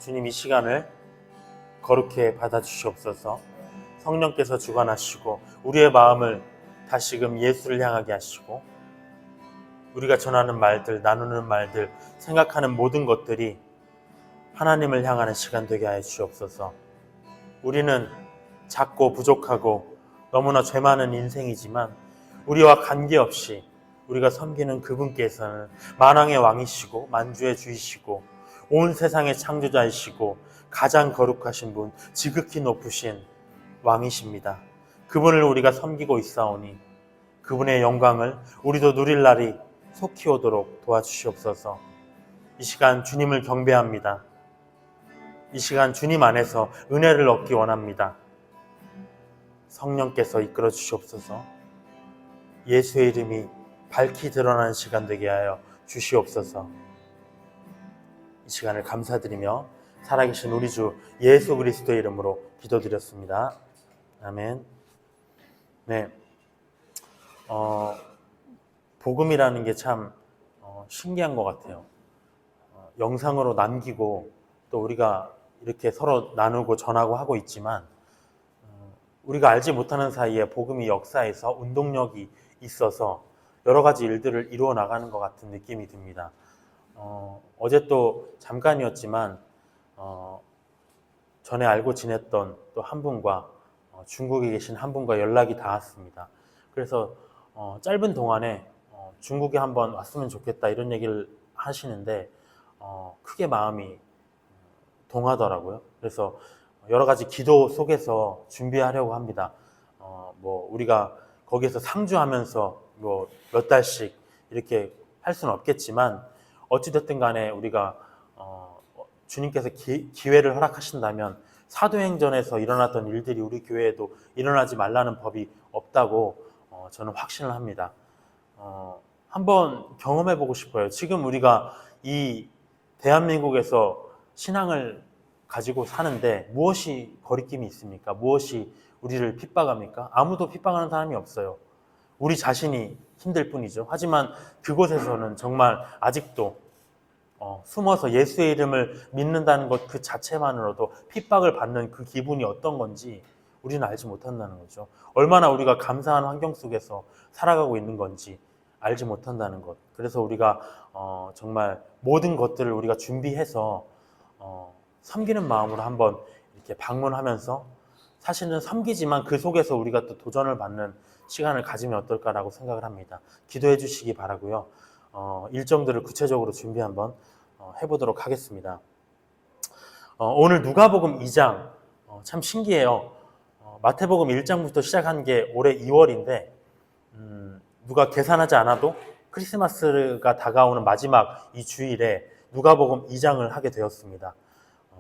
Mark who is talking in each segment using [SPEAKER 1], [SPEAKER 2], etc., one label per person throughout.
[SPEAKER 1] 주님 이 시간을 거룩히 받아주시옵소서. 성령께서 주관하시고 우리의 마음을 다시금 예수를 향하게 하시고 우리가 전하는 말들, 나누는 말들, 생각하는 모든 것들이 하나님을 향하는 시간 되게 하여 주시옵소서. 우리는 작고 부족하고 너무나 죄 많은 인생이지만 우리와 관계없이 우리가 섬기는 그분께서는 만왕의 왕이시고 만주의 주이시고 온 세상의 창조자이시고 가장 거룩하신 분, 지극히 높으신 왕이십니다. 그분을 우리가 섬기고 있사오니 그분의 영광을 우리도 누릴 날이 속히 오도록 도와주시옵소서. 이 시간 주님을 경배합니다. 이 시간 주님 안에서 은혜를 얻기 원합니다. 성령께서 이끌어 주시옵소서. 예수의 이름이 밝히 드러나는 시간 되게 하여 주시옵소서. 이 시간을 감사드리며 살아계신 우리 주 예수 그리스도의 이름으로 기도드렸습니다. 아멘. 네, 복음이라는 게 참 신기한 것 같아요. 영상으로 남기고 또 우리가 이렇게 서로 나누고 전하고 하고 있지만 우리가 알지 못하는 사이에 복음이 역사에서 운동력이 있어서 여러 가지 일들을 이루어 나가는 것 같은 느낌이 듭니다. 어제 또 잠깐이었지만 전에 알고 지냈던 또 한 분과 중국에 계신 한 분과 연락이 닿았습니다. 그래서 짧은 동안에 중국에 한번 왔으면 좋겠다 이런 얘기를 하시는데 크게 마음이 동하더라고요. 그래서 여러 가지 기도 속에서 준비하려고 합니다. 우리가 거기에서 상주하면서 몇 달씩 이렇게 할 수는 없겠지만 어찌됐든 간에 우리가 주님께서 기회를 허락하신다면 사도행전에서 일어났던 일들이 우리 교회에도 일어나지 말라는 법이 없다고 저는 확신을 합니다. 한번 경험해보고 싶어요. 지금 우리가 이 대한민국에서 신앙을 가지고 사는데 무엇이 거리낌이 있습니까? 무엇이 우리를 핍박합니까? 아무도 핍박하는 사람이 없어요. 우리 자신이 힘들 뿐이죠. 하지만 그곳에서는 정말 아직도 숨어서 예수의 이름을 믿는다는 것 그 자체만으로도 핍박을 받는 그 기분이 어떤 건지 우리는 알지 못한다는 거죠. 얼마나 우리가 감사한 환경 속에서 살아가고 있는 건지 알지 못한다는 것. 그래서 우리가 정말 모든 것들을 우리가 준비해서 섬기는 마음으로 한번 이렇게 방문하면서 사실은 섬기지만 그 속에서 우리가 또 도전을 받는 시간을 가지면 어떨까라고 생각을 합니다. 기도해 주시기 바라고요. 일정들을 구체적으로 준비 한번 해보도록 하겠습니다. 오늘 누가복음 2장 참 신기해요. 마태복음 1장부터 시작한 게 올해 2월인데 누가 계산하지 않아도 크리스마스가 다가오는 마지막 이 주일에 누가복음 2장을 하게 되었습니다.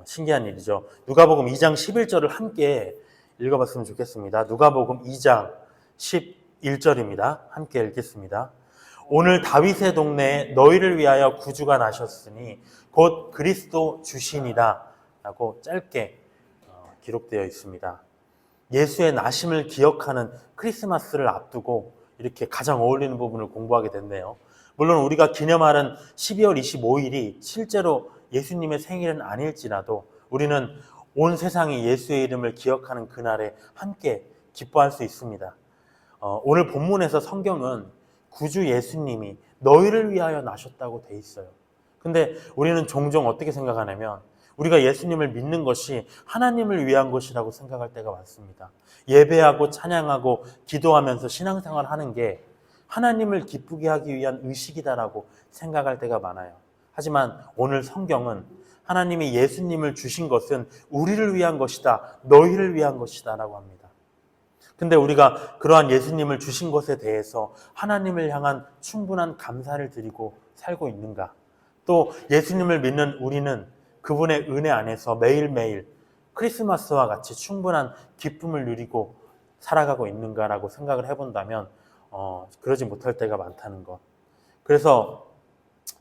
[SPEAKER 1] 신기한 일이죠. 누가복음 2장 11절을 함께 읽어봤으면 좋겠습니다. 누가복음 2장 11절입니다. 함께 읽겠습니다. 오늘 다윗의 동네에 너희를 위하여 구주가 나셨으니 곧 그리스도 주시니라 라고 짧게 기록되어 있습니다. 예수의 나심을 기억하는 크리스마스를 앞두고 이렇게 가장 어울리는 부분을 공부하게 됐네요. 물론 우리가 기념하는 12월 25일이 실제로 예수님의 생일은 아닐지라도 우리는 온 세상이 예수의 이름을 기억하는 그날에 함께 기뻐할 수 있습니다. 오늘 본문에서 성경은 구주 예수님이 너희를 위하여 나셨다고 돼 있어요. 근데 우리는 종종 어떻게 생각하냐면 우리가 예수님을 믿는 것이 하나님을 위한 것이라고 생각할 때가 많습니다. 예배하고 찬양하고 기도하면서 신앙생활 하는 게 하나님을 기쁘게 하기 위한 의식이다라고 생각할 때가 많아요. 하지만 오늘 성경은 하나님이 예수님을 주신 것은 우리를 위한 것이다, 너희를 위한 것이다 라고 합니다. 근데 우리가 그러한 예수님을 주신 것에 대해서 하나님을 향한 충분한 감사를 드리고 살고 있는가? 또 예수님을 믿는 우리는 그분의 은혜 안에서 매일매일 크리스마스와 같이 충분한 기쁨을 누리고 살아가고 있는가라고 생각을 해본다면 그러지 못할 때가 많다는 것. 그래서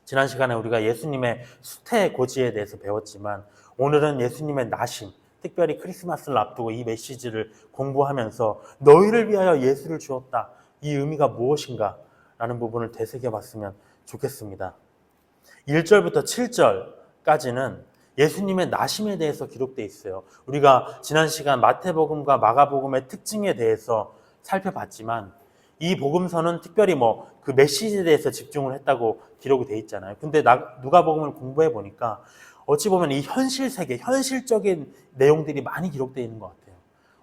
[SPEAKER 1] 지난 시간에 우리가 예수님의 수태고지에 대해서 배웠지만 오늘은 예수님의 나심, 특별히 크리스마스를 앞두고 이 메시지를 공부하면서 너희를 위하여 예수를 주었다. 이 의미가 무엇인가? 라는 부분을 되새겨 봤으면 좋겠습니다. 1절부터 7절까지는 예수님의 나심에 대해서 기록되어 있어요. 우리가 지난 시간 마태복음과 마가복음의 특징에 대해서 살펴봤지만 이 복음서는 특별히 그 메시지에 대해서 집중을 했다고 기록이 되어 있잖아요. 근데 누가복음을 공부해 보니까 어찌 보면 이 현실 세계, 현실적인 내용들이 많이 기록되어 있는 것 같아요.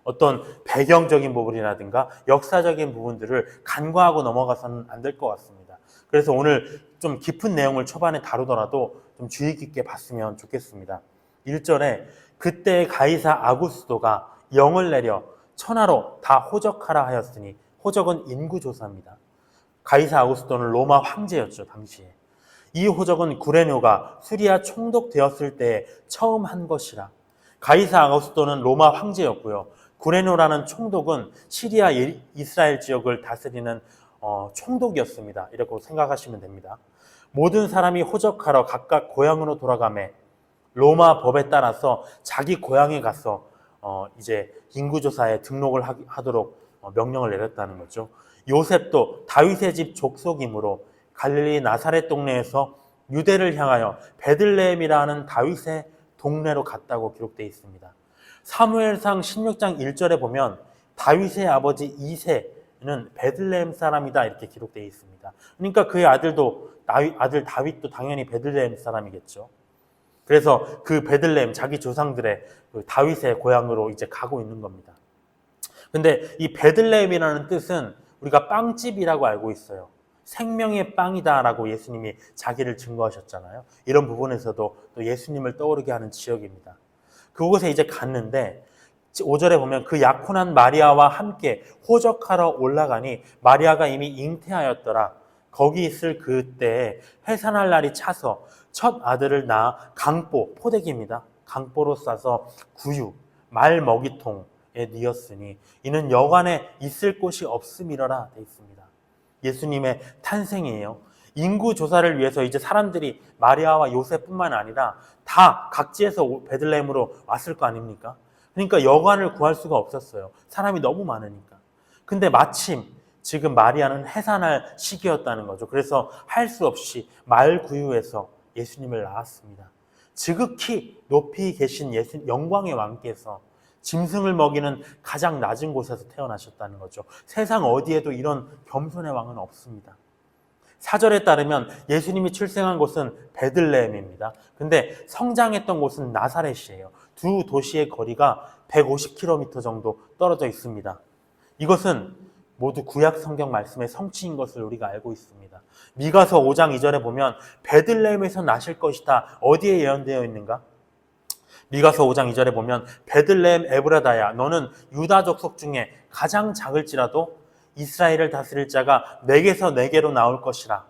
[SPEAKER 1] 어떤 배경적인 부분이라든가 역사적인 부분들을 간과하고 넘어가서는 안 될 것 같습니다. 그래서 오늘 좀 깊은 내용을 초반에 다루더라도 좀 주의 깊게 봤으면 좋겠습니다. 1절에 그때 가이사 아구스도가 영을 내려 천하로 다 호적하라 하였으니, 호적은 인구조사입니다. 가이사 아구스도는 로마 황제였죠, 당시에. 이 호적은 구레뇨가 수리아 총독되었을 때 처음 한 것이라. 가이사 아구스도는 로마 황제였고요. 구레뇨라는 총독은 시리아 이스라엘 지역을 다스리는 총독이었습니다. 이렇게 생각하시면 됩니다. 모든 사람이 호적하러 각각 고향으로 돌아가매 로마 법에 따라서 자기 고향에 가서 이제 인구조사에 등록을 하도록 명령을 내렸다는 거죠. 요셉도 다윗의 집 족속이므로 갈릴리 나사렛 동네에서 유대를 향하여 베들레헴이라는 다윗의 동네로 갔다고 기록되어 있습니다. 사무엘상 16장 1절에 보면 다윗의 아버지 이새는 베들레헴 사람이다 이렇게 기록되어 있습니다. 그러니까 그의 아들 다윗도 당연히 베들레헴 사람이겠죠. 그래서 그 베들레헴, 자기 조상들의 그 다윗의 고향으로 이제 가고 있는 겁니다. 근데 이 베들레헴이라는 뜻은 우리가 빵집이라고 알고 있어요. 생명의 빵이다라고 예수님이 자기를 증거하셨잖아요. 이런 부분에서도 또 예수님을 떠오르게 하는 지역입니다. 그곳에 이제 갔는데 5절에 보면 그 약혼한 마리아와 함께 호적하러 올라가니 마리아가 이미 잉태하였더라. 거기 있을 그때에 해산할 날이 차서 첫 아들을 낳아 강보, 포대기입니다. 강보로 싸서 구유, 말 먹이통에 뉘었으니 이는 여관에 있을 곳이 없음이러라 되어 있습니다. 예수님의 탄생이에요. 인구 조사를 위해서 이제 사람들이 마리아와 요셉뿐만 아니라 다 각지에서 베들레헴으로 왔을 거 아닙니까? 그러니까 여관을 구할 수가 없었어요. 사람이 너무 많으니까. 근데 마침 지금 마리아는 해산할 시기였다는 거죠. 그래서 할 수 없이 말구유에서 예수님을 낳았습니다. 지극히 높이 계신 영광의 왕께서 짐승을 먹이는 가장 낮은 곳에서 태어나셨다는 거죠. 세상 어디에도 이런 겸손의 왕은 없습니다. 4절에 따르면 예수님이 출생한 곳은 베들레헴입니다. 근데 성장했던 곳은 나사렛이에요. 두 도시의 거리가 150km 정도 떨어져 있습니다. 이것은 모두 구약 성경 말씀의 성취인 것을 우리가 알고 있습니다. 미가서 5장 2절에 보면 베들레헴에서 나실 것이다. 어디에 예언되어 있는가? 미가서 5장 2절에 보면 베들레헴 에브라다야 너는 유다 족속 중에 가장 작을지라도 이스라엘을 다스릴 자가 내게서 내게로 나올 것이라.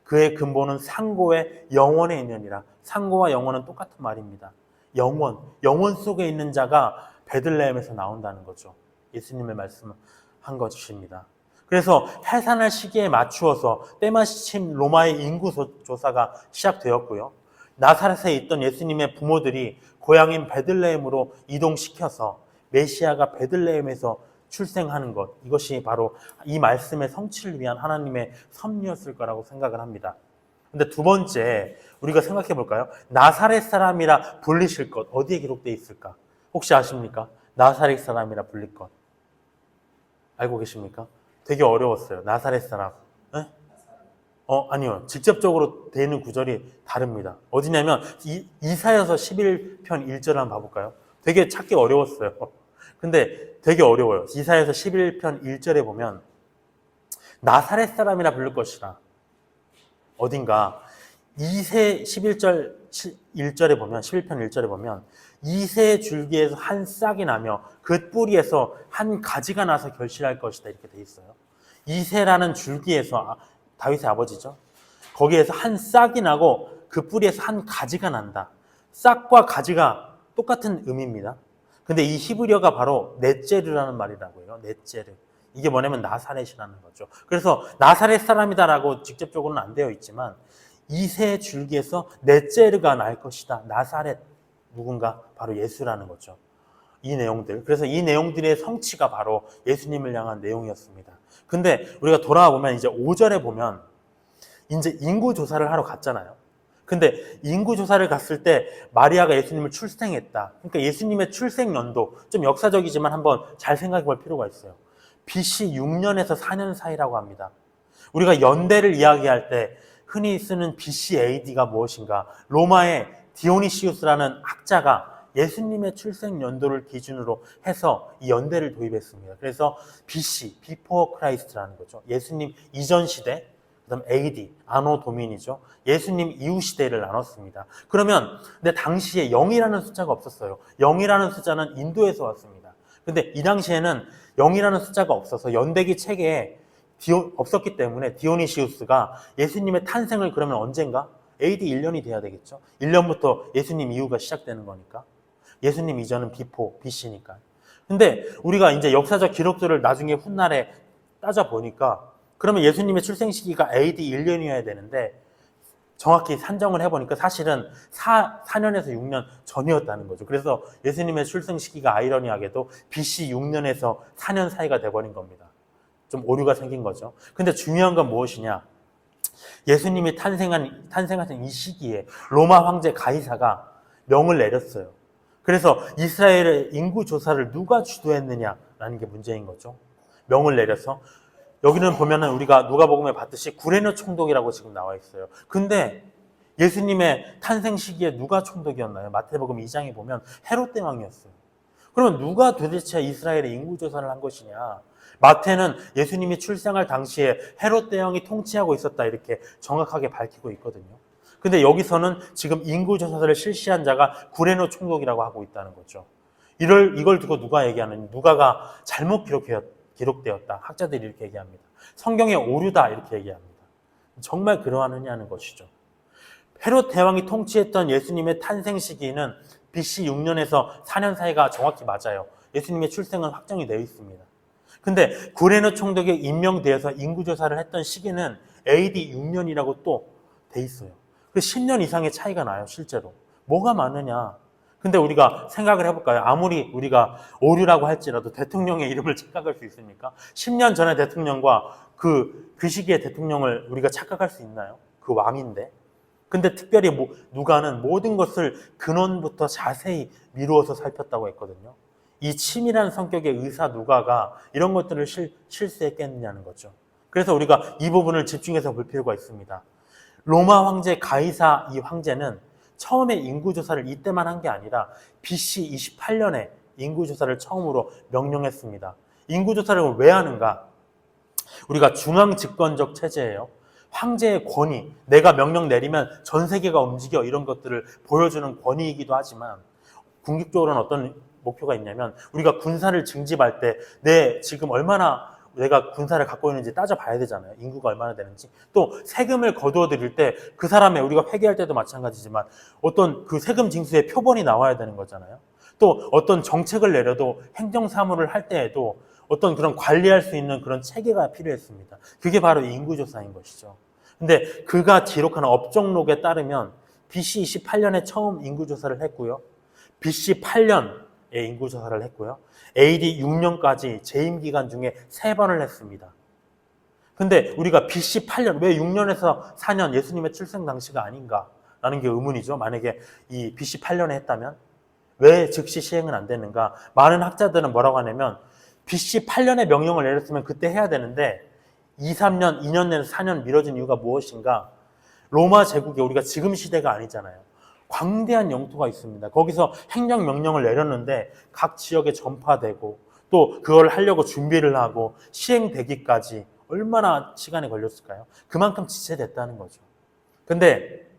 [SPEAKER 1] 그의 근본은 상고의 영원에 있느니라. 상고와 영원은 똑같은 말입니다. 영원 속에 있는 자가 베들레헴에서 나온다는 거죠. 예수님의 말씀한 것입니다. 그래서 해산할 시기에 맞추어서 때마침 로마의 인구 조사가 시작되었고요. 나사렛에 있던 예수님의 부모들이 고향인 베들레헴으로 이동시켜서 메시아가 베들레헴에서 출생하는 것, 이것이 바로 이 말씀의 성취를 위한 하나님의 섭리였을 거라고 생각을 합니다. 근데 두 번째, 우리가 생각해 볼까요? 나사렛 사람이라 불리실 것, 어디에 기록되어 있을까? 혹시 아십니까? 나사렛 사람이라 불릴 것. 알고 계십니까? 되게 어려웠어요. 나사렛 사람. 네? 아니요. 직접적으로 되는 구절이 다릅니다. 어디냐면 이사야서 11편 1절 한번 봐볼까요? 되게 찾기 어려웠어요. 근데 되게 어려워요. 이사야서 11편 1절에 보면 나사렛 사람이라 부를 것이라. 어딘가 이새 1절에 보면 11편 1절에 보면 이새 줄기에서 한 싹이 나며 그 뿌리에서 한 가지가 나서 결실할 것이다 이렇게 돼 있어요. 이새라는 줄기에서 다윗의 아버지죠. 거기에서 한 싹이 나고 그 뿌리에서 한 가지가 난다. 싹과 가지가 똑같은 의미입니다. 근데 이 히브리어가 바로 넷제르라는 말이라고 해요. 넷제르. 이게 뭐냐면 나사렛이라는 거죠. 그래서 나사렛 사람이다라고 직접적으로는 안 되어 있지만 이새 줄기에서 넷제르가 날 것이다. 나사렛 누군가 바로 예수라는 거죠. 이 내용들. 그래서 이 내용들의 성취가 바로 예수님을 향한 내용이었습니다. 근데 우리가 돌아와 보면 이제 5절에 보면 이제 인구 조사를 하러 갔잖아요. 근데 인구조사를 갔을 때 마리아가 예수님을 출생했다. 그러니까 예수님의 출생 연도, 좀 역사적이지만 한번 잘 생각해 볼 필요가 있어요. BC 6년에서 4년 사이라고 합니다. 우리가 연대를 이야기할 때 흔히 쓰는 BC AD가 무엇인가? 로마의 디오니시우스라는 학자가 예수님의 출생 연도를 기준으로 해서 이 연대를 도입했습니다. 그래서 BC, Before Christ라는 거죠. 예수님 이전 시대, 그다음 AD, 아노 도민이죠. 예수님 이후 시대를 나눴습니다. 그러면 근데 당시에 0이라는 숫자가 없었어요. 0이라는 숫자는 인도에서 왔습니다. 근데 이 당시에는 0이라는 숫자가 없어서 연대기 체계에 없었기 때문에 디오니시우스가 예수님의 탄생을 그러면 언젠가? AD 1년이 돼야 되겠죠. 1년부터 예수님 이후가 시작되는 거니까. 예수님 이전은 비포, BC니까. 근데 우리가 이제 역사적 기록들을 나중에 훗날에 따져보니까 그러면 예수님의 출생 시기가 AD 1년이어야 되는데 정확히 산정을 해보니까 사실은 4년에서 6년 전이었다는 거죠. 그래서 예수님의 출생 시기가 아이러니하게도 BC 6년에서 4년 사이가 돼버린 겁니다. 좀 오류가 생긴 거죠. 근데 중요한 건 무엇이냐? 예수님이 탄생하신 이 시기에 로마 황제 가이사가 명을 내렸어요. 그래서 이스라엘의 인구 조사를 누가 주도했느냐라는 게 문제인 거죠. 명을 내려서 여기는 보면은 우리가 누가복음에 봤듯이 구레네 총독이라고 지금 나와 있어요. 근데 예수님의 탄생 시기에 누가 총독이었나요? 마태복음 2장에 보면 헤롯 대왕이었어요. 그러면 누가 도대체 이스라엘의 인구 조사를 한 것이냐? 마태는 예수님이 출생할 당시에 헤롯 대왕이 통치하고 있었다 이렇게 정확하게 밝히고 있거든요. 근데 여기서는 지금 인구 조사를 실시한 자가 구레네 총독이라고 하고 있다는 거죠. 이걸 두고 누가 얘기하느냐? 누가가 잘못 기록되었다. 학자들이 이렇게 얘기합니다. 성경의 오류다 이렇게 얘기합니다. 정말 그러하느냐는 것이죠. 헤롯 대왕이 통치했던 예수님의 탄생 시기는 BC 6년에서 4년 사이가 정확히 맞아요. 예수님의 출생은 확정이 되어 있습니다. 근데 구레네 총독에 임명되어서 인구조사를 했던 시기는 AD 6년이라고 또 돼 있어요. 10년 이상의 차이가 나요, 실제로. 뭐가 많으냐? 근데 우리가 생각을 해볼까요? 아무리 우리가 오류라고 할지라도 대통령의 이름을 착각할 수 있습니까? 10년 전의 대통령과 그 시기의 대통령을 우리가 착각할 수 있나요? 그 왕인데. 근데 특별히 누가는 모든 것을 근원부터 자세히 미루어서 살폈다고 했거든요. 이 치밀한 성격의 의사 누가가 이런 것들을 실수했겠느냐는 거죠. 그래서 우리가 이 부분을 집중해서 볼 필요가 있습니다. 로마 황제 가이사 이 황제는 처음에 인구조사를 이때만 한 게 아니라 BC 28년에 인구조사를 처음으로 명령했습니다. 인구조사를 왜 하는가? 우리가 중앙집권적 체제예요. 황제의 권위, 내가 명령 내리면 전 세계가 움직여 이런 것들을 보여주는 권위이기도 하지만 궁극적으로는 어떤 목표가 있냐면 우리가 군사를 징집할 때 지금 얼마나 내가 군사를 갖고 있는지 따져봐야 되잖아요. 인구가 얼마나 되는지. 또 세금을 거두어 드릴 때 그 사람의 우리가 회계할 때도 마찬가지지만 어떤 그 세금 징수의 표본이 나와야 되는 거잖아요. 또 어떤 정책을 내려도 행정사무를 할 때에도 어떤 그런 관리할 수 있는 그런 체계가 필요했습니다. 그게 바로 인구조사인 것이죠. 근데 그가 기록하는 업적록에 따르면 BC 28년에 처음 인구조사를 했고요. BC 8년에 인구조사를 했고요. AD 6년까지 재임 기간 중에 3번을 했습니다. 근데 우리가 BC 8년, 왜 6년에서 4년 예수님의 출생 당시가 아닌가라는 게 의문이죠. 만약에 이 BC 8년에 했다면 왜 즉시 시행은 안 되는가? 많은 학자들은 뭐라고 하냐면 BC 8년에 명령을 내렸으면 그때 해야 되는데 2, 2년 내에서 4년 미뤄진 이유가 무엇인가? 로마 제국이 우리가 지금 시대가 아니잖아요. 광대한 영토가 있습니다. 거기서 행정명령을 내렸는데 각 지역에 전파되고 또 그걸 하려고 준비를 하고 시행되기까지 얼마나 시간이 걸렸을까요? 그만큼 지체됐다는 거죠. 근데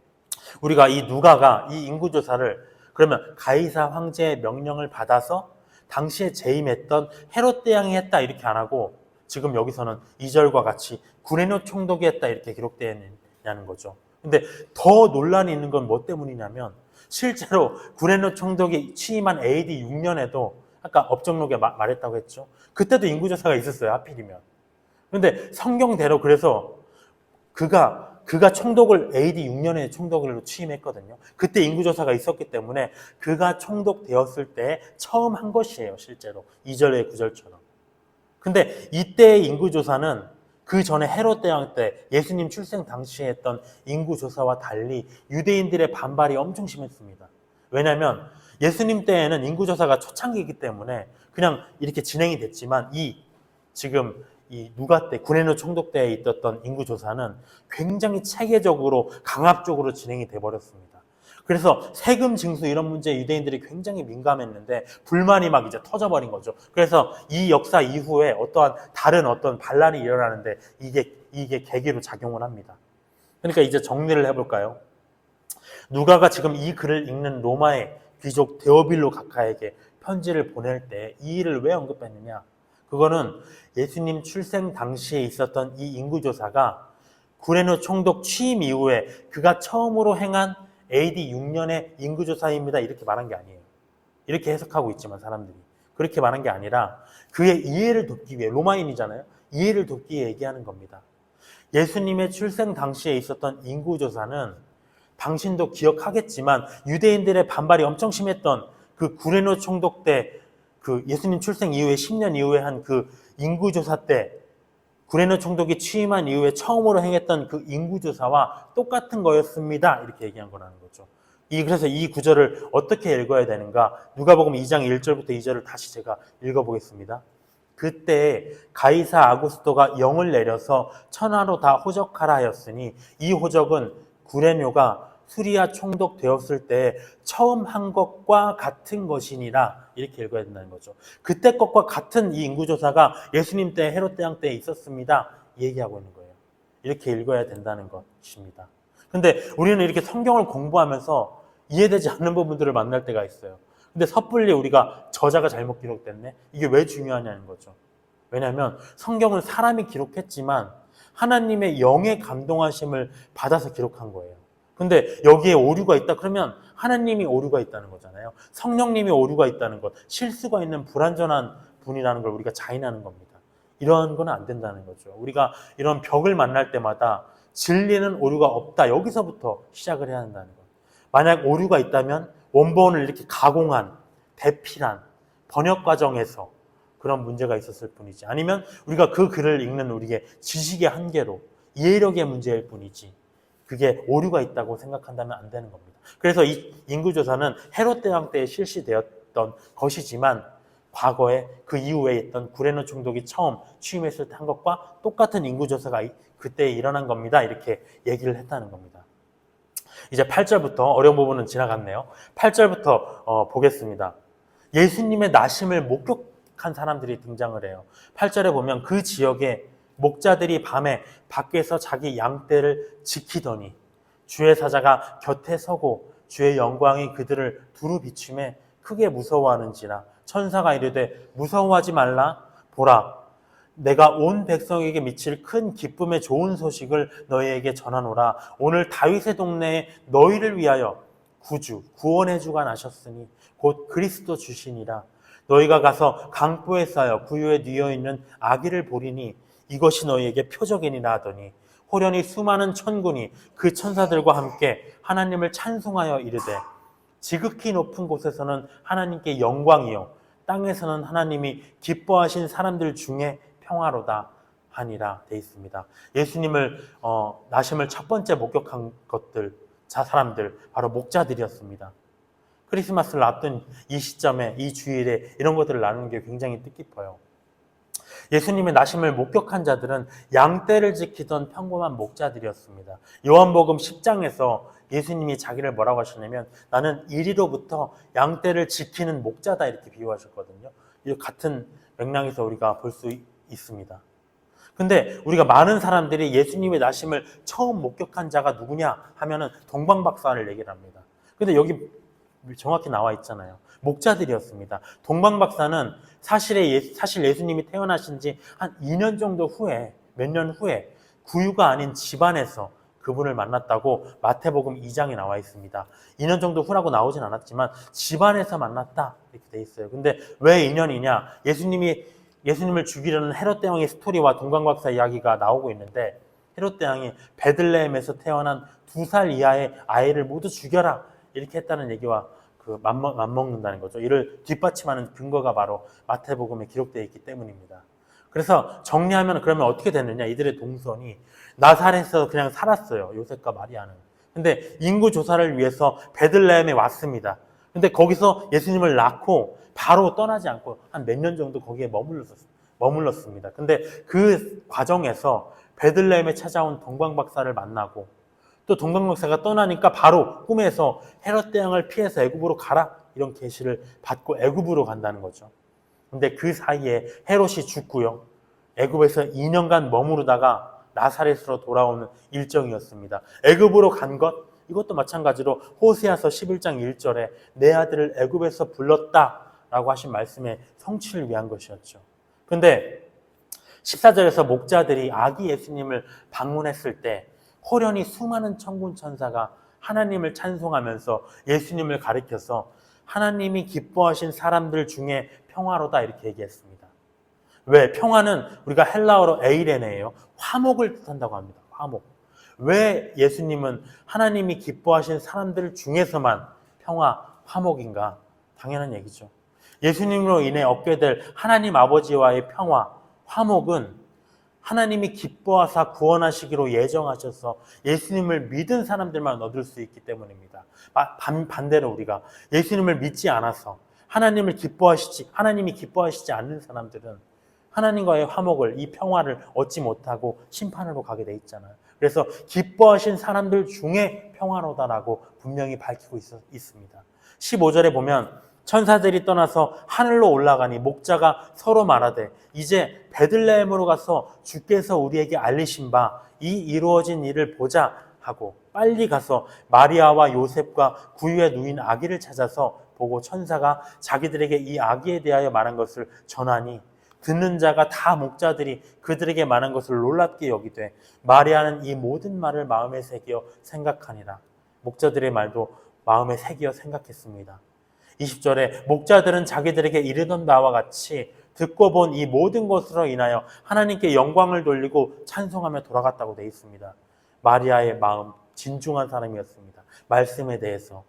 [SPEAKER 1] 우리가 이 누가가 이 인구조사를 그러면 가이사 황제의 명령을 받아서 당시에 재임했던 헤롯 대왕이 했다 이렇게 안 하고 지금 여기서는 2절과 같이 구레네 총독이 했다 이렇게 기록되어 있냐는 거죠. 근데 더 논란이 있는 건 뭐 때문이냐면 실제로 구레네 총독이 취임한 AD 6년에도 아까 업적록에 말했다고 했죠. 그때도 인구조사가 있었어요. 하필이면. 근데 성경대로 그래서 그가 총독을 AD 6년에 총독으로 취임했거든요. 그때 인구조사가 있었기 때문에 그가 총독 되었을 때 처음 한 것이에요. 실제로 2절의 9절처럼. 근데 이때의 인구조사는 그 전에 헤롯 대왕 때 예수님 출생 당시에 했던 인구조사와 달리 유대인들의 반발이 엄청 심했습니다. 왜냐하면 예수님 때에는 인구조사가 초창기이기 때문에 그냥 이렇게 진행이 됐지만 지금 이 누가 때 구레네 총독 때에 있었던 인구조사는 굉장히 체계적으로 강압적으로 진행이 돼버렸습니다. 그래서 세금 징수 이런 문제에 유대인들이 굉장히 민감했는데 불만이 막 이제 터져버린 거죠. 그래서 이 역사 이후에 어떠한 다른 어떤 반란이 일어나는데 이게 계기로 작용을 합니다. 그러니까 이제 정리를 해볼까요? 누가가 지금 이 글을 읽는 로마의 귀족 데오빌로 각하에게 편지를 보낼 때 이 일을 왜 언급했느냐? 그거는 예수님 출생 당시에 있었던 이 인구조사가 구레네 총독 취임 이후에 그가 처음으로 행한 AD 6년의 인구조사입니다. 이렇게 말한 게 아니에요. 이렇게 해석하고 있지만 사람들이. 그렇게 말한 게 아니라 그의 이해를 돕기 위해, 로마인이잖아요. 이해를 돕기 위해 얘기하는 겁니다. 예수님의 출생 당시에 있었던 인구조사는 당신도 기억하겠지만 유대인들의 반발이 엄청 심했던 그 구레네 총독 때 그 예수님 출생 이후에 10년 이후에 한 그 인구조사 때 구레네 총독이 취임한 이후에 처음으로 행했던 그 인구조사와 똑같은 거였습니다. 이렇게 얘기한 거라는 거죠. 그래서 이 구절을 어떻게 읽어야 되는가? 누가복음 2장 1절부터 2절을 다시 제가 읽어보겠습니다. 그때 가이사 아구스토가 영을 내려서 천하로 다 호적하라 하였으니 이 호적은 구레네가 수리아 총독 되었을 때 처음 한 것과 같은 것이니라. 이렇게 읽어야 된다는 거죠. 그때 것과 같은 이 인구조사가 예수님 때 헤롯 대왕 때 있었습니다. 얘기하고 있는 거예요. 이렇게 읽어야 된다는 것입니다. 근데 우리는 이렇게 성경을 공부하면서 이해되지 않는 부분들을 만날 때가 있어요. 근데 섣불리 우리가 저자가 잘못 기록됐네? 이게 왜 중요하냐는 거죠. 왜냐하면 성경은 사람이 기록했지만 하나님의 영의 감동하심을 받아서 기록한 거예요. 근데 여기에 오류가 있다 그러면 하나님이 오류가 있다는 거잖아요. 성령님이 오류가 있다는 것, 실수가 있는 불완전한 분이라는 걸 우리가 자인하는 겁니다. 이러한 건 안 된다는 거죠. 우리가 이런 벽을 만날 때마다 진리는 오류가 없다. 여기서부터 시작을 해야 한다는 것. 만약 오류가 있다면 원본을 이렇게 가공한, 대필한 번역 과정에서 그런 문제가 있었을 뿐이지. 아니면 우리가 그 글을 읽는 우리의 지식의 한계로 이해력의 문제일 뿐이지. 그게 오류가 있다고 생각한다면 안 되는 겁니다. 그래서 이 인구조사는 헤롯 대왕 때에 실시되었던 것이지만 과거에 그 이후에 있던 구레네 총독이 처음 취임했을 때 한 것과 똑같은 인구조사가 그때 일어난 겁니다. 이렇게 얘기를 했다는 겁니다. 이제 8절부터 어려운 부분은 지나갔네요. 8절부터 보겠습니다. 예수님의 나심을 목격한 사람들이 등장을 해요. 8절에 보면 그 지역에 목자들이 밤에 밖에서 자기 양떼를 지키더니 주의 사자가 곁에 서고 주의 영광이 그들을 두루 비추매 크게 무서워하는지라 천사가 이르되 무서워하지 말라 보라 내가 온 백성에게 미칠 큰 기쁨의 좋은 소식을 너희에게 전하노라 오늘 다윗의 동네에 너희를 위하여 구원의 주가 나셨으니 곧 그리스도 주시니라 너희가 가서 강보에 쌓여 구유에 뉘어 있는 아기를 보리니 이것이 너희에게 표적이니라 하더니 호련히 수많은 천군이 그 천사들과 함께 하나님을 찬송하여 이르되 지극히 높은 곳에서는 하나님께 영광이요 땅에서는 하나님이 기뻐하신 사람들 중에 평화로다 하니라 돼 있습니다. 예수님을 나심을 첫 번째 목격한 사람들 바로 목자들이었습니다. 크리스마스를 앞둔 이 시점에 이 주일에 이런 것들을 나누는 게 굉장히 뜻깊어요. 예수님의 나심을 목격한 자들은 양떼를 지키던 평범한 목자들이었습니다. 요한복음 10장에서 예수님이 자기를 뭐라고 하셨냐면 나는 이리로부터 양떼를 지키는 목자다 이렇게 비유하셨거든요. 이 같은 맥락에서 우리가 볼 수 있습니다. 근데 우리가 많은 사람들이 예수님의 나심을 처음 목격한 자가 누구냐 하면은 동방박사를 얘기를 합니다. 근데 여기 정확히 나와 있잖아요. 목자들이었습니다. 동방박사는 사실 예수님이 태어나신 지 한 2년 정도 후에, 몇 년 후에 구유가 아닌 집안에서 그분을 만났다고 마태복음 2장에 나와 있습니다. 2년 정도 후라고 나오진 않았지만 집안에서 만났다 이렇게 돼 있어요. 근데 왜 2년이냐? 예수님을 죽이려는 헤롯 대왕의 스토리와 동방박사 이야기가 나오고 있는데 헤롯 대왕이 베들레헴에서 태어난 2살 이하의 아이를 모두 죽여라 이렇게 했다는 얘기와 맞먹는다는 거죠. 이를 뒷받침하는 근거가 바로 마태복음에 기록되어 있기 때문입니다. 그래서 정리하면 그러면 어떻게 됐느냐? 이들의 동선이 나사렛에서 그냥 살았어요. 요셉과 마리아는. 근데 인구 조사를 위해서 베들레헴에 왔습니다. 근데 거기서 예수님을 낳고 바로 떠나지 않고 한 몇 년 정도 거기에 머물렀습니다. 근데 그 과정에서 베들레헴에 찾아온 동방박사를 만나고 또 동방박사가 떠나니까 바로 꿈에서 헤롯 대왕을 피해서 애굽으로 가라 이런 계시를 받고 애굽으로 간다는 거죠. 근데 그 사이에 헤롯이 죽고요. 애굽에서 2년간 머무르다가 나사렛으로 돌아오는 일정이었습니다. 애굽으로 간 것, 이것도 마찬가지로 호세아서 11장 1절에 내 아들을 애굽에서 불렀다라고 하신 말씀의 성취를 위한 것이었죠. 근데 14절에서 목자들이 아기 예수님을 방문했을 때 호련히 수많은 천군 천사가 하나님을 찬송하면서 예수님을 가리켜서 하나님이 기뻐하신 사람들 중에 평화로다 이렇게 얘기했습니다. 왜? 평화는 우리가 헬라어로 에이레네예요. 화목을 뜻한다고 합니다. 화목. 왜 예수님은 하나님이 기뻐하신 사람들 중에서만 평화, 화목인가? 당연한 얘기죠. 예수님으로 인해 얻게 될 하나님 아버지와의 평화, 화목은 하나님이 기뻐하사 구원하시기로 예정하셔서 예수님을 믿은 사람들만 얻을 수 있기 때문입니다. 반대로 우리가 예수님을 믿지 않아서 하나님이 기뻐하시지 않는 사람들은 하나님과의 화목을, 이 평화를 얻지 못하고 심판으로 가게 돼 있잖아요. 그래서 기뻐하신 사람들 중에 평화로다라고 분명히 밝히고 있습니다. 15절에 보면 천사들이 떠나서 하늘로 올라가니 목자가 서로 말하되 이제 베들레헴으로 가서 주께서 우리에게 알리신 바 이 이루어진 일을 보자 하고 빨리 가서 마리아와 요셉과 구유에 누인 아기를 찾아서 보고 천사가 자기들에게 이 아기에 대하여 말한 것을 전하니 듣는 자가 다 목자들이 그들에게 말한 것을 놀랍게 여기되 마리아는 이 모든 말을 마음에 새겨 생각하니라. 목자들의 말도 마음에 새겨 생각했습니다. 20절에 목자들은 자기들에게 이르던 바와 같이 듣고 본 이 모든 것으로 인하여 하나님께 영광을 돌리고 찬송하며 돌아갔다고 되어 있습니다. 마리아의 마음 진중한 사람이었습니다. 말씀에 대해서.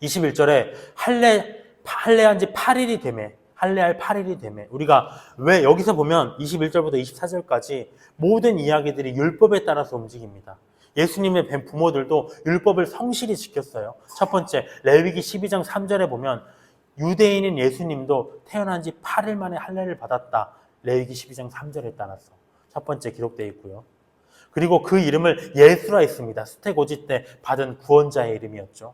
[SPEAKER 1] 21절에 할례한 지 8일이 되매 할례할 8일이 되매 우리가 왜 여기서 보면 21절부터 24절까지 모든 이야기들이 율법에 따라서 움직입니다. 예수님의 부모들도 율법을 성실히 지켰어요. 첫 번째 레위기 12장 3절에 보면 유대인인 예수님도 태어난 지 8일 만에 할례를 받았다. 레위기 12장 3절에 따라서 첫 번째 기록되어 있고요. 그리고 그 이름을 예수라 했습니다. 스테고지 때 받은 구원자의 이름이었죠.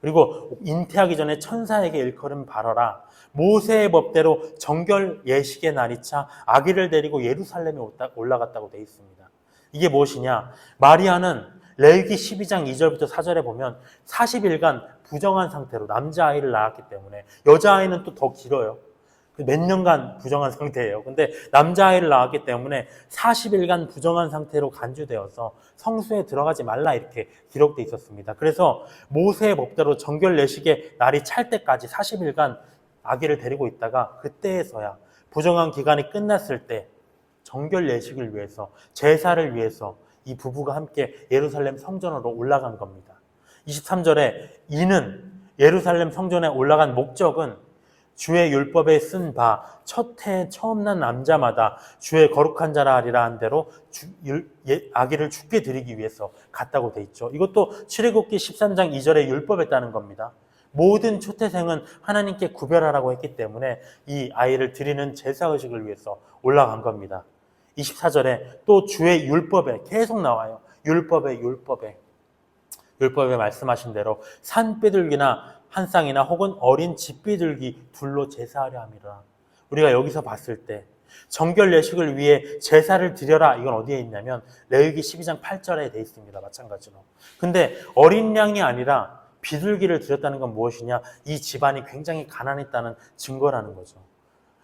[SPEAKER 1] 그리고 잉태하기 전에 천사에게 일컬음 바라라. 모세의 법대로 정결 예식의 날이 차 아기를 데리고 예루살렘에 올라갔다고 되어 있습니다. 이게 무엇이냐? 마리아는 레위기 12장 2절부터 4절에 보면 40일간 부정한 상태로 남자아이를 낳았기 때문에 여자아이는 또 더 길어요. 몇 년간 부정한 상태예요. 근데 남자아이를 낳았기 때문에 40일간 부정한 상태로 간주되어서 성수에 들어가지 말라 이렇게 기록되어 있었습니다. 그래서 모세의 법대로 정결 예식의 날이 찰 때까지 40일간 아기를 데리고 있다가 그때에서야 부정한 기간이 끝났을 때 정결 예식을 위해서 제사를 위해서 이 부부가 함께 예루살렘 성전으로 올라간 겁니다. 23절에 이는 예루살렘 성전에 올라간 목적은 주의 율법에 쓴 바 첫 해 처음 난 남자마다 주의 거룩한 자라 하리라 한 대로 아기를 죽게 드리기 위해서 갔다고 돼 있죠. 이것도 출애굽기 13장 2절의 율법에 따른 겁니다. 모든 초태생은 하나님께 구별하라고 했기 때문에 이 아이를 드리는 제사의식을 위해서 올라간 겁니다. 24절에 또 주의 율법에 계속 나와요. 율법에 말씀하신 대로 산비둘기나 한 쌍이나 혹은 어린 집비둘기 둘로 제사하려 함이라. 우리가 여기서 봤을 때 정결 예식을 위해 제사를 드려라. 이건 어디에 있냐면 레위기 12장 8절에 돼 있습니다. 마찬가지로. 근데 어린 양이 아니라 비둘기를 드렸다는 건 무엇이냐? 이 집안이 굉장히 가난했다는 증거라는 거죠.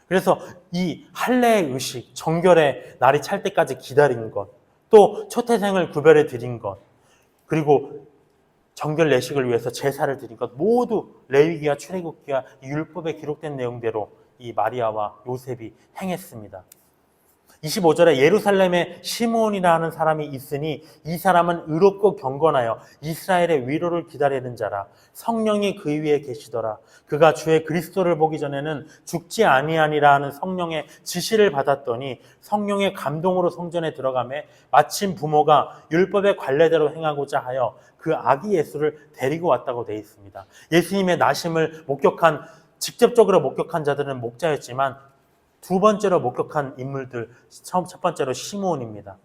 [SPEAKER 1] 그래서 이 할례의 의식, 정결의 날이 찰 때까지 기다린 것, 또 초태생을 구별해 드린 것, 그리고 정결 예식을 위해서 제사를 드린 것 모두 레위기와 출애굽기와 율법에 기록된 내용대로 이 마리아와 요셉이 행했습니다. 25절에 예루살렘에 시므온이라는 사람이 있으니 이 사람은 의롭고 경건하여 이스라엘의 위로를 기다리는 자라. 성령이 그 위에 계시더라. 그가 주의 그리스도를 보기 전에는 죽지 아니하니라 하는 성령의 지시를 받았더니 성령의 감동으로 성전에 들어가매 마침 부모가 율법의 관례대로 행하고자 하여 그 아기 예수를 데리고 왔다고 되어 있습니다. 예수님의 나심을 직접적으로 목격한 자들은 목자였지만 두 번째로 목격한 인물들, 첫 번째로 시므온입니다.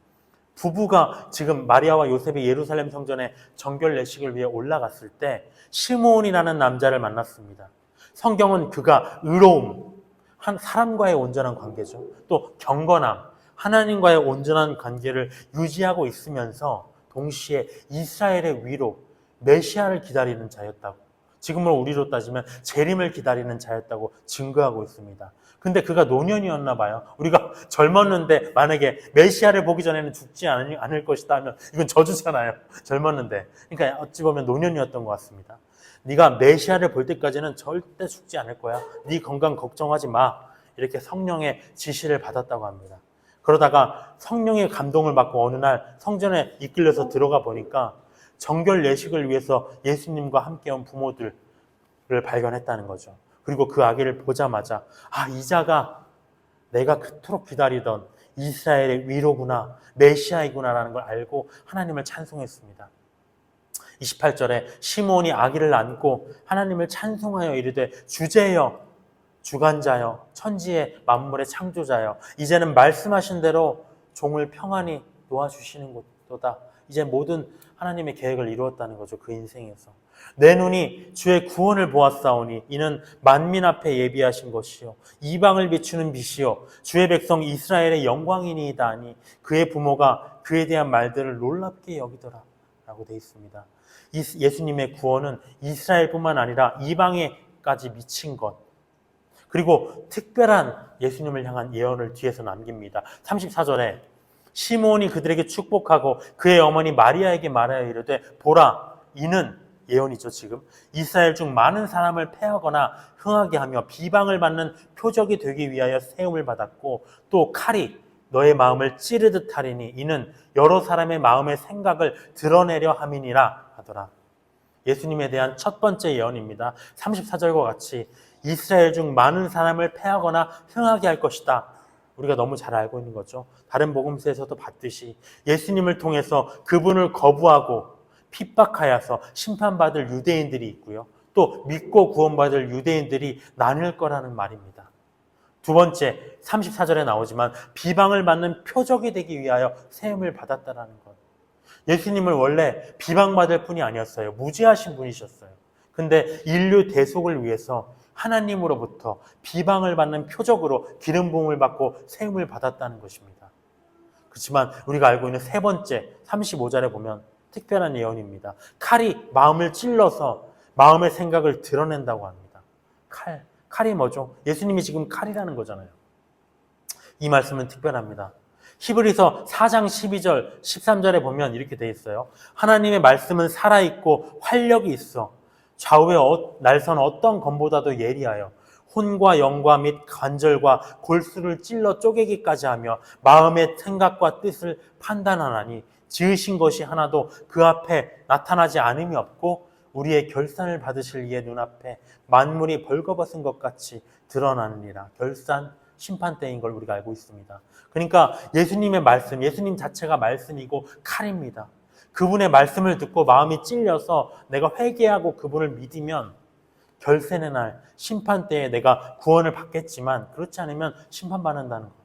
[SPEAKER 1] 부부가 지금 마리아와 요셉이 예루살렘 성전에 정결 예식을 위해 올라갔을 때 시므온이라는 남자를 만났습니다. 성경은 그가 의로움, 한 사람과의 온전한 관계죠. 또 경건함, 하나님과의 온전한 관계를 유지하고 있으면서 동시에 이스라엘의 위로, 메시아를 기다리는 자였다고, 지금으로 우리로 따지면 재림을 기다리는 자였다고 증거하고 있습니다. 근데 그가 노년이었나 봐요. 우리가 젊었는데 만약에 메시아를 보기 전에는 죽지 않을 것이다 하면 이건 저주잖아요. 젊었는데. 그러니까 어찌 보면 노년이었던 것 같습니다. 네가 메시아를 볼 때까지는 절대 죽지 않을 거야. 네 건강 걱정하지 마. 이렇게 성령의 지시를 받았다고 합니다. 그러다가 성령의 감동을 받고 어느 날 성전에 이끌려서 들어가 보니까 정결 예식을 위해서 예수님과 함께 온 부모들을 발견했다는 거죠. 그리고 그 아기를 보자마자 이 자가 내가 그토록 기다리던 이스라엘의 위로구나, 메시아이구나라는 걸 알고 하나님을 찬송했습니다. 28절에 시므온이 아기를 안고 하나님을 찬송하여 이르되 주제여, 주관자여, 천지의 만물의 창조자여, 이제는 말씀하신 대로 종을 평안히 놓아주시는 것도다. 이제 모든 하나님의 계획을 이루었다는 거죠. 그 인생에서. 내 눈이 주의 구원을 보았사오니 이는 만민 앞에 예비하신 것이요 이방을 비추는 빛이요 주의 백성 이스라엘의 영광이니이다 하니 그의 부모가 그에 대한 말들을 놀랍게 여기더라 라고 되어 있습니다. 예수님의 구원은 이스라엘뿐만 아니라 이방에까지 미친 것, 그리고 특별한 예수님을 향한 예언을 뒤에서 남깁니다. 34절에 시므온이 그들에게 축복하고 그의 어머니 마리아에게 말하여 이르되 보라, 이는 예언이죠. 지금 이스라엘 중 많은 사람을 패하거나 흥하게 하며 비방을 받는 표적이 되기 위하여 세움을 받았고 또 칼이 너의 마음을 찌르듯 하리니 이는 여러 사람의 마음의 생각을 드러내려 함이니라 하더라. 예수님에 대한 첫 번째 예언입니다. 34절과 같이 이스라엘 중 많은 사람을 패하거나 흥하게 할 것이다. 우리가 너무 잘 알고 있는 거죠. 다른 복음서에서도 봤듯이 예수님을 통해서 그분을 거부하고 핍박하여서 심판받을 유대인들이 있고요. 또 믿고 구원받을 유대인들이 나뉠 거라는 말입니다. 두 번째, 34절에 나오지만 비방을 받는 표적이 되기 위하여 세움을 받았다라는 것. 예수님을 원래 비방받을 분이 아니었어요. 무지하신 분이셨어요. 근데 인류 대속을 위해서 하나님으로부터 비방을 받는 표적으로 기름 부음을 받고 세움을 받았다는 것입니다. 그렇지만 우리가 알고 있는 세 번째 35절에 보면 특별한 예언입니다. 칼이 마음을 찔러서 마음의 생각을 드러낸다고 합니다. 칼이 뭐죠? 예수님이 지금 칼이라는 거잖아요. 이 말씀은 특별합니다. 히브리서 4장 12절 13절에 보면 이렇게 되어 있어요. 하나님의 말씀은 살아있고 활력이 있어 좌우의 날선 어떤 검보다도 예리하여 혼과 영과 및 관절과 골수를 찔러 쪼개기까지 하며 마음의 생각과 뜻을 판단하나니 지으신 것이 하나도 그 앞에 나타나지 않음이 없고 우리의 결산을 받으실 이의 눈앞에 만물이 벌거벗은 것 같이 드러나느니라. 결산, 심판 때인 걸 우리가 알고 있습니다. 그러니까 예수님의 말씀, 예수님 자체가 말씀이고 칼입니다. 그분의 말씀을 듣고 마음이 찔려서 내가 회개하고 그분을 믿으면 결세의 날, 심판 때에 내가 구원을 받겠지만 그렇지 않으면 심판받는다는 것.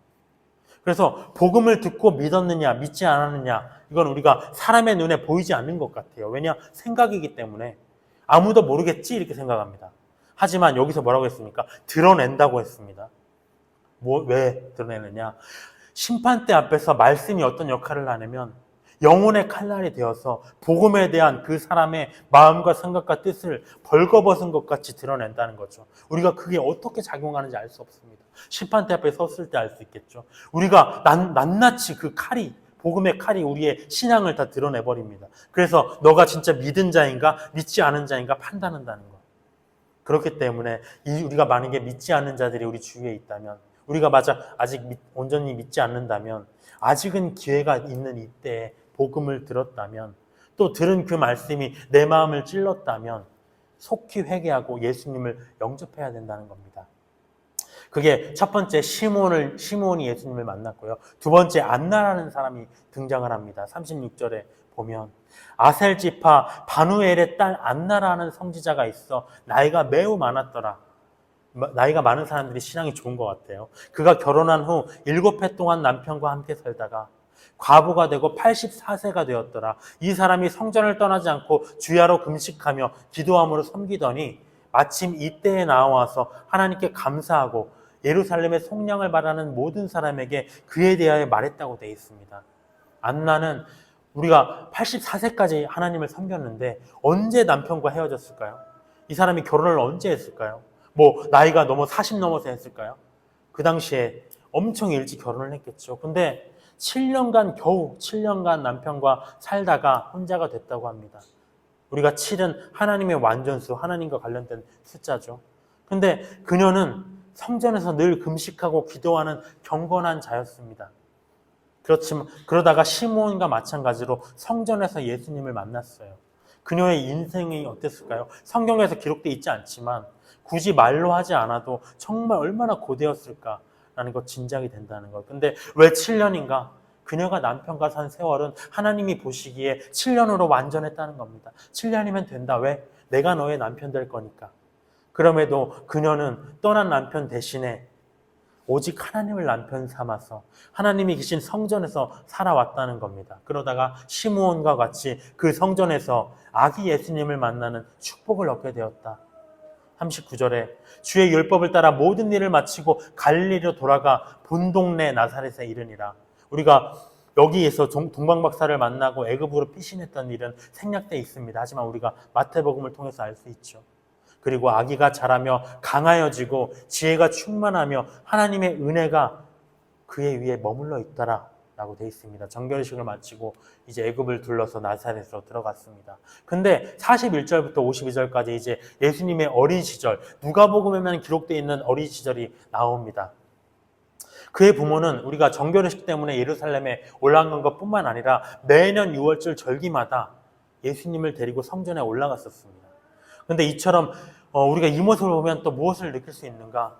[SPEAKER 1] 그래서 복음을 듣고 믿었느냐 믿지 않았느냐 이건 우리가 사람의 눈에 보이지 않는 것 같아요. 왜냐? 생각이기 때문에 아무도 모르겠지 이렇게 생각합니다. 하지만 여기서 뭐라고 했습니까? 드러낸다고 했습니다. 왜 드러내느냐? 심판대 앞에서 말씀이 어떤 역할을 하냐면 영혼의 칼날이 되어서 복음에 대한 그 사람의 마음과 생각과 뜻을 벌거벗은 것 같이 드러낸다는 거죠. 우리가 그게 어떻게 작용하는지 알 수 없습니다. 심판대 앞에 섰을 때 알 수 있겠죠. 우리가 낱낱이 그 칼이, 복음의 칼이 우리의 신앙을 다 드러내버립니다. 그래서 너가 진짜 믿은 자인가 믿지 않은 자인가 판단한다는 것. 그렇기 때문에 우리가 만약에 믿지 않는 자들이 우리 주위에 있다면 우리가 아직 온전히 믿지 않는다면, 아직은 기회가 있는 이때에 복음을 들었다면, 또 들은 그 말씀이 내 마음을 찔렀다면 속히 회개하고 예수님을 영접해야 된다는 겁니다. 그게 첫 번째 시몬이 예수님을 만났고요. 두 번째 안나라는 사람이 등장을 합니다. 36절에 보면 아셀 지파 바누엘의 딸 안나라는 성지자가 있어 나이가 매우 많았더라. 나이가 많은 사람들이 신앙이 좋은 것 같아요. 그가 결혼한 후 7해 동안 남편과 함께 살다가 과부가 되고 84세가 되었더라. 이 사람이 성전을 떠나지 않고 주야로 금식하며 기도함으로 섬기더니 마침 이때에 나와서 하나님께 감사하고 예루살렘의 속량을 바라는 모든 사람에게 그에 대하여 말했다고 되어 있습니다. 안나는 우리가 84세까지 하나님을 섬겼는데 언제 남편과 헤어졌을까요? 이 사람이 결혼을 언제 했을까요? 나이가 40 넘어서 했을까요? 그 당시에 엄청 일찍 결혼을 했겠죠. 근데 겨우 7년간 남편과 살다가 혼자가 됐다고 합니다. 우리가 7은 하나님의 완전수, 하나님과 관련된 숫자죠. 근데 그녀는 성전에서 늘 금식하고 기도하는 경건한 자였습니다. 그렇지만 그러다가 시몬과 마찬가지로 성전에서 예수님을 만났어요. 그녀의 인생이 어땠을까요? 성경에서 기록되어 있지 않지만 굳이 말로 하지 않아도 정말 얼마나 고되었을까라는 것 짐작이 된다는 것. 근데 왜 7년인가? 그녀가 남편과 산 세월은 하나님이 보시기에 7년으로 완전했다는 겁니다. 7년이면 된다. 왜? 내가 너의 남편 될 거니까. 그럼에도 그녀는 떠난 남편 대신에 오직 하나님을 남편 삼아서 하나님이 계신 성전에서 살아왔다는 겁니다. 그러다가 시므온과 같이 그 성전에서 아기 예수님을 만나는 축복을 얻게 되었다. 39절에 주의 율법을 따라 모든 일을 마치고 갈릴리로 돌아가 본 동네 나사렛에 이르니라. 우리가 여기에서 동방박사를 만나고 애굽으로 피신했던 일은 생략되어 있습니다. 하지만 우리가 마태복음을 통해서 알 수 있죠. 그리고 아기가 자라며 강하여지고 지혜가 충만하며 하나님의 은혜가 그의 위에 머물러 있더라 라고 되어 있습니다. 정결식을 마치고 이제 애굽을 둘러서 나사렛으로 들어갔습니다. 근데 41절부터 52절까지 이제 예수님의 어린 시절, 누가복음에만 기록되어 있는 어린 시절이 나옵니다. 그의 부모는 우리가 정결식 때문에 예루살렘에 올라간 것뿐만 아니라 매년 6월절 절기마다 예수님을 데리고 성전에 올라갔었습니다. 근데 이처럼 우리가 이 모습을 보면 또 무엇을 느낄 수 있는가?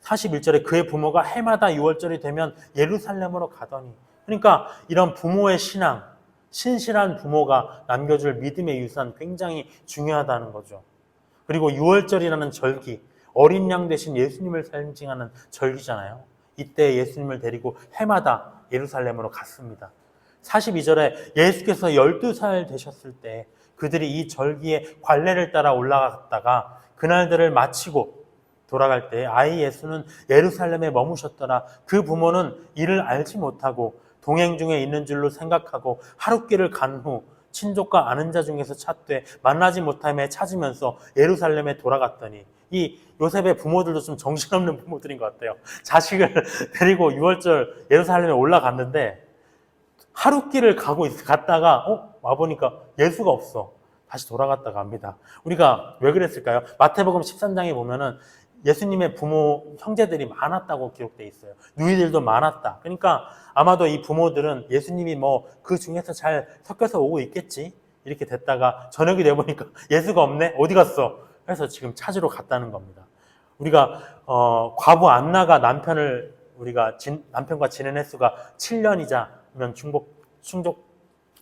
[SPEAKER 1] 41절에 그의 부모가 해마다 6월절이 되면 예루살렘으로 가더니, 그러니까 이런 부모의 신앙, 신실한 부모가 남겨줄 믿음의 유산 굉장히 중요하다는 거죠. 그리고 6월절이라는 절기, 어린 양 대신 예수님을 상징하는 절기잖아요. 이때 예수님을 데리고 해마다 예루살렘으로 갔습니다. 42절에 예수께서 12살 되셨을 때 그들이 이 절기의 관례를 따라 올라갔다가 그날들을 마치고 돌아갈 때 아이 예수는 예루살렘에 머무셨더라. 그 부모는 이를 알지 못하고 동행 중에 있는 줄로 생각하고 하룻길을 간 후 친족과 아는 자 중에서 찾되 만나지 못함에 찾으면서 예루살렘에 돌아갔더니, 이 요셉의 부모들도 좀 정신없는 부모들인 것 같아요. 자식을 데리고 6월절 예루살렘에 올라갔는데 하룻길을 갔다가 와보니까 예수가 없어. 다시 돌아갔다가 합니다. 우리가 왜 그랬을까요? 마태복음 13장에 보면은 예수님의 부모 형제들이 많았다고 기록되어 있어요. 누이들도 많았다. 그러니까 아마도 이 부모들은 예수님이 그 중에서 잘 섞여서 오고 있겠지, 이렇게 됐다가 저녁이 돼보니까 예수가 없네? 어디 갔어? 그래서 지금 찾으러 갔다는 겁니다. 우리가 과부 안나가 남편과 지낸 횟수가 7년이자면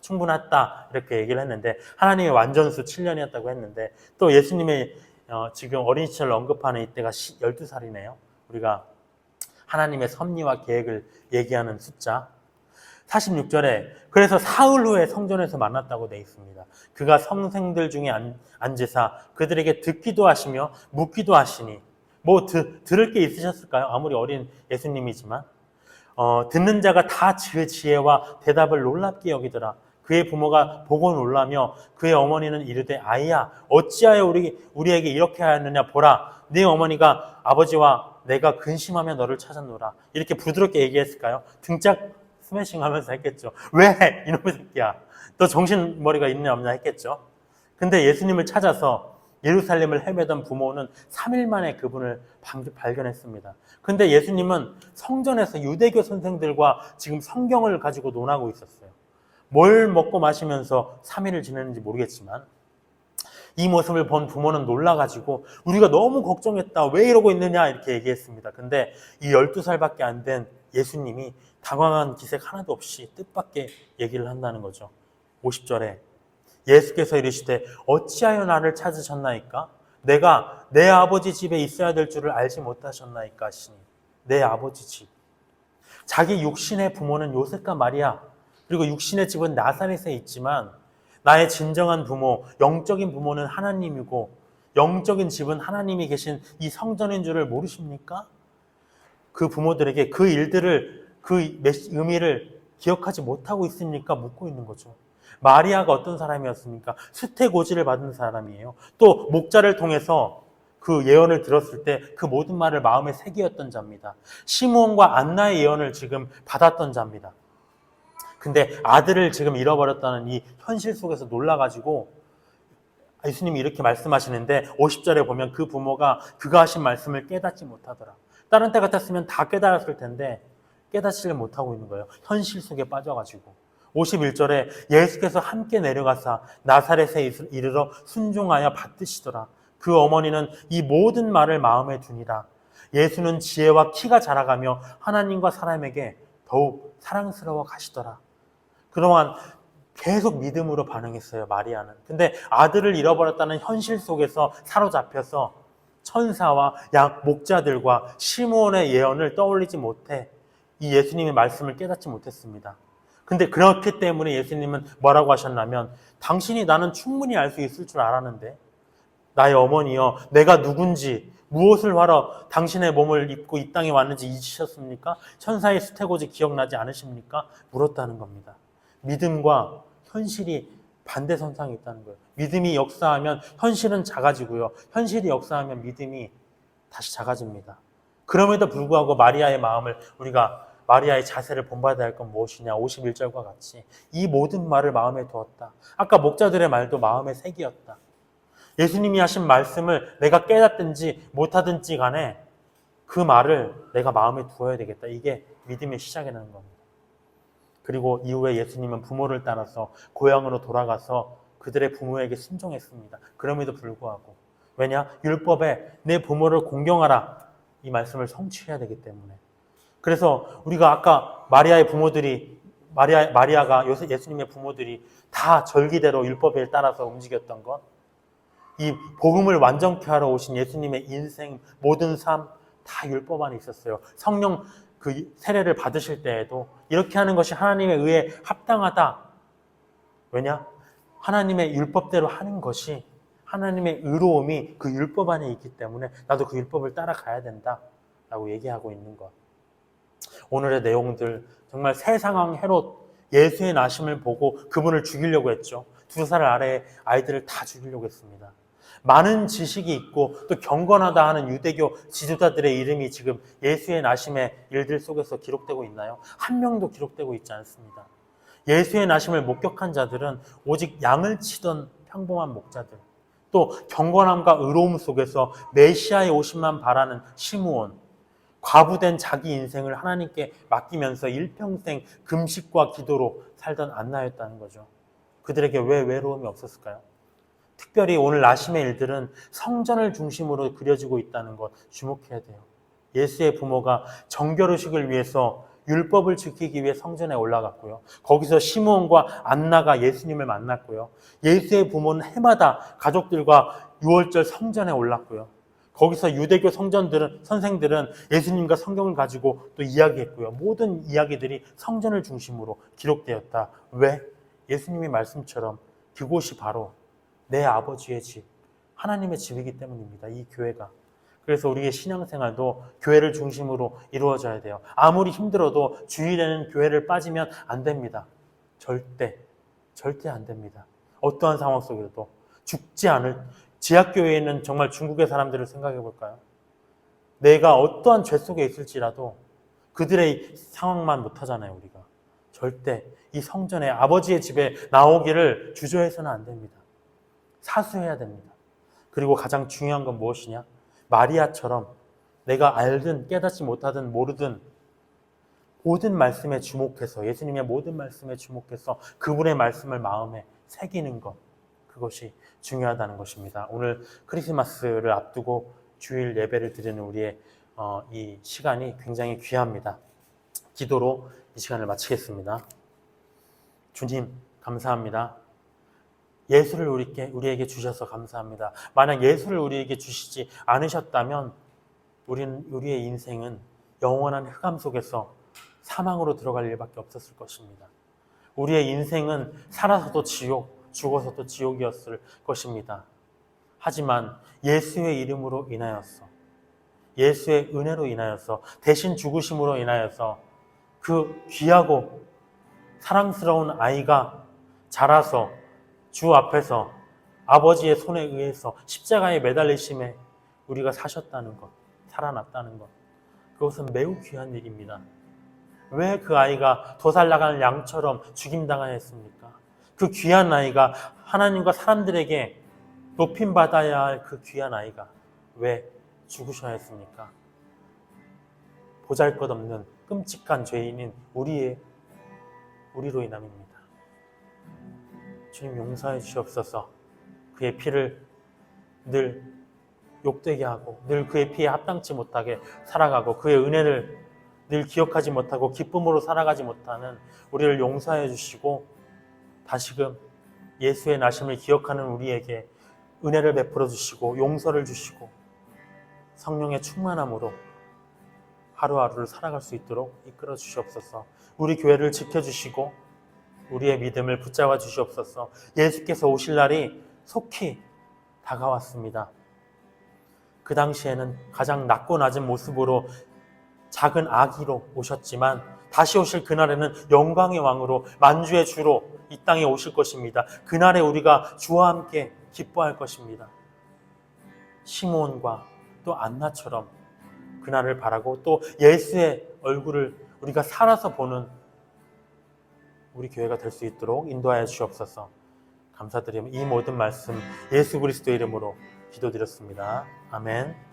[SPEAKER 1] 충분했다 이렇게 얘기를 했는데, 하나님의 완전수 7년이었다고 했는데, 또 예수님의 지금 어린 시절을 언급하는 이때가 12살이네요. 우리가 하나님의 섭리와 계획을 얘기하는 숫자. 46절에 그래서 사흘 후에 성전에서 만났다고 되어 있습니다. 그가 성생들 중에 앉으사 그들에게 듣기도 하시며 묻기도 하시니, 들을 게 있으셨을까요? 아무리 어린 예수님이지만 듣는 자가 다 그 지혜와 대답을 놀랍게 여기더라. 그의 부모가 보고 놀라며 그의 어머니는 이르되 아이야 어찌하여 우리에게 이렇게 하였느냐, 보라 네 어머니가 아버지와 내가 근심하며 너를 찾았노라. 이렇게 부드럽게 얘기했을까요? 등짝 스매싱 하면서 했겠죠. 왜 이놈의 새끼야, 너 정신머리가 있냐 없냐 했겠죠. 근데 예수님을 찾아서 예루살렘을 헤매던 부모는 3일 만에 그분을 발견했습니다. 근데 예수님은 성전에서 유대교 선생들과 지금 성경을 가지고 논하고 있었어요. 뭘 먹고 마시면서 3일을 지냈는지 모르겠지만 이 모습을 본 부모는 놀라가지고 우리가 너무 걱정했다. 왜 이러고 있느냐 이렇게 얘기했습니다. 근데 이 12살밖에 안 된 예수님이 당황한 기색 하나도 없이 뜻밖의 얘기를 한다는 거죠. 50절에 예수께서 이르시되 어찌하여 나를 찾으셨나이까? 내가 내 아버지 집에 있어야 될 줄을 알지 못하셨나이까 하시니. 내 아버지 집. 자기 육신의 부모는 요셉과 마리아, 그리고 육신의 집은 나사렛에 있지만 나의 진정한 부모, 영적인 부모는 하나님이고 영적인 집은 하나님이 계신 이 성전인 줄을 모르십니까? 그 부모들에게 그 일들을, 그 의미를 기억하지 못하고 있습니까? 묻고 있는 거죠. 마리아가 어떤 사람이었습니까? 수태고지를 받은 사람이에요. 또 목자를 통해서 그 예언을 들었을 때 그 모든 말을 마음에 새기었던 자입니다. 시므온과 안나의 예언을 지금 받았던 자입니다. 근데 아들을 지금 잃어버렸다는 이 현실 속에서 놀라가지고 예수님이 이렇게 말씀하시는데 50절에 보면 그 부모가 그가 하신 말씀을 깨닫지 못하더라. 다른 때 같았으면 다 깨달았을 텐데 깨닫지를 못하고 있는 거예요. 현실 속에 빠져가지고. 51절에 예수께서 함께 내려가사 나사렛에 이르러 순종하여 받드시더라. 그 어머니는 이 모든 말을 마음에 두니라. 예수는 지혜와 키가 자라가며 하나님과 사람에게 더욱 사랑스러워 가시더라. 그동안 계속 믿음으로 반응했어요, 마리아는. 근데 아들을 잃어버렸다는 현실 속에서 사로잡혀서 천사와 목자들과 시므온의 예언을 떠올리지 못해 이 예수님의 말씀을 깨닫지 못했습니다. 근데 그렇기 때문에 예수님은 뭐라고 하셨냐면 당신이 나는 충분히 알 수 있을 줄 알았는데 나의 어머니여 내가 누군지 무엇을 하러 당신의 몸을 입고 이 땅에 왔는지 잊으셨습니까? 천사의 수태고지 기억나지 않으십니까? 물었다는 겁니다. 믿음과 현실이 반대선상에 있다는 거예요. 믿음이 역사하면 현실은 작아지고요. 현실이 역사하면 믿음이 다시 작아집니다. 그럼에도 불구하고 마리아의 마음을 우리가 마리아의 자세를 본받아야 할 건 무엇이냐? 51절과 같이 이 모든 말을 마음에 두었다. 아까 목자들의 말도 마음에 새기었다. 예수님이 하신 말씀을 내가 깨닫든지 못하든지 간에 그 말을 내가 마음에 두어야 되겠다. 이게 믿음의 시작이라는 겁니다. 그리고 이후에 예수님은 부모를 따라서 고향으로 돌아가서 그들의 부모에게 순종했습니다. 그럼에도 불구하고. 왜냐? 율법에 내 부모를 공경하라. 이 말씀을 성취해야 되기 때문에. 그래서 우리가 아까 마리아의 부모들이, 마리아가 예수님의 부모들이 다 절기대로 율법에 따라서 움직였던 것, 이 복음을 완전케 하러 오신 예수님의 인생, 모든 삶 다 율법 안에 있었어요. 성령 그 세례를 받으실 때에도 이렇게 하는 것이 하나님의 의에 합당하다. 왜냐? 하나님의 율법대로 하는 것이 하나님의 의로움이 그 율법 안에 있기 때문에 나도 그 율법을 따라가야 된다 라고 얘기하고 있는 것. 오늘의 내용들 정말 새 상황 헤롯 예수의 나심을 보고 그분을 죽이려고 했죠. 2살 아래의 아이들을 다 죽이려고 했습니다. 많은 지식이 있고 또 경건하다 하는 유대교 지도자들의 이름이 지금 예수의 나심의 일들 속에서 기록되고 있나요? 한 명도 기록되고 있지 않습니다. 예수의 나심을 목격한 자들은 오직 양을 치던 평범한 목자들, 또 경건함과 의로움 속에서 메시아의 오심만 바라는 시므온, 과부된 자기 인생을 하나님께 맡기면서 일평생 금식과 기도로 살던 안나였다는 거죠. 그들에게 왜 외로움이 없었을까요? 특별히 오늘 나심의 일들은 성전을 중심으로 그려지고 있다는 것 주목해야 돼요. 예수의 부모가 정결의식을 위해서 율법을 지키기 위해 성전에 올라갔고요. 거기서 시므온과 안나가 예수님을 만났고요. 예수의 부모는 해마다 가족들과 6월절 성전에 올랐고요. 거기서 유대교 선생들은 예수님과 성경을 가지고 또 이야기했고요. 모든 이야기들이 성전을 중심으로 기록되었다. 왜? 예수님의 말씀처럼 그곳이 바로 내 아버지의 집, 하나님의 집이기 때문입니다. 이 교회가. 그래서 우리의 신앙생활도 교회를 중심으로 이루어져야 돼요. 아무리 힘들어도 주일에는 교회를 빠지면 안 됩니다. 절대 안 됩니다. 어떠한 상황 속에서도 죽지 않을 지하교회에 있는 정말 중국의 사람들을 생각해 볼까요? 내가 어떠한 죄 속에 있을지라도 그들의 상황만 못하잖아요, 우리가. 절대 이 성전에 아버지의 집에 나오기를 주저해서는 안 됩니다. 사수해야 됩니다. 그리고 가장 중요한 건 무엇이냐? 마리아처럼 내가 알든 깨닫지 못하든 모르든 모든 말씀에 주목해서, 예수님의 모든 말씀에 주목해서 그분의 말씀을 마음에 새기는 것, 그것이 중요하다는 것입니다. 오늘 크리스마스를 앞두고 주일 예배를 드리는 우리의 이 시간이 굉장히 귀합니다. 기도로 이 시간을 마치겠습니다. 주님, 감사합니다. 예수를 우리에게 주셔서 감사합니다. 만약 예수를 우리에게 주시지 않으셨다면 우리의 인생은 영원한 흑암 속에서 사망으로 들어갈 일밖에 없었을 것입니다. 우리의 인생은 살아서도 지옥, 죽어서도 지옥이었을 것입니다. 하지만 예수의 이름으로 인하여서, 예수의 은혜로 인하여서, 대신 죽으심으로 인하여서 그 귀하고 사랑스러운 아이가 자라서 주 앞에서 아버지의 손에 의해서 십자가에 매달리심에 우리가 사셨다는 것, 살아났다는 것, 그것은 매우 귀한 일입니다. 왜 그 아이가 도살나가는 양처럼 죽임당하야 했습니까? 그 귀한 아이가, 하나님과 사람들에게 높임받아야 할 그 귀한 아이가 왜 죽으셔야 했습니까? 보잘것없는 끔찍한 죄인인 우리로 인함입니다. 주님, 용서해 주시옵소서. 그의 피를 늘 욕되게 하고 늘 그의 피에 합당치 못하게 살아가고 그의 은혜를 늘 기억하지 못하고 기쁨으로 살아가지 못하는 우리를 용서해 주시고, 다시금 예수의 나심을 기억하는 우리에게 은혜를 베풀어 주시고 용서를 주시고 성령의 충만함으로 하루하루를 살아갈 수 있도록 이끌어 주시옵소서. 우리 교회를 지켜주시고 우리의 믿음을 붙잡아 주시옵소서. 예수께서 오실 날이 속히 다가왔습니다. 그 당시에는 가장 낮고 낮은 모습으로 작은 아기로 오셨지만 다시 오실 그날에는 영광의 왕으로 만주의 주로 이 땅에 오실 것입니다. 그날에 우리가 주와 함께 기뻐할 것입니다. 시므온과 또 안나처럼 그날을 바라고 또 예수의 얼굴을 우리가 살아서 보는 우리 교회가 될 수 있도록 인도하여 주시옵소서. 감사드리며 이 모든 말씀 예수 그리스도의 이름으로 기도드렸습니다. 아멘.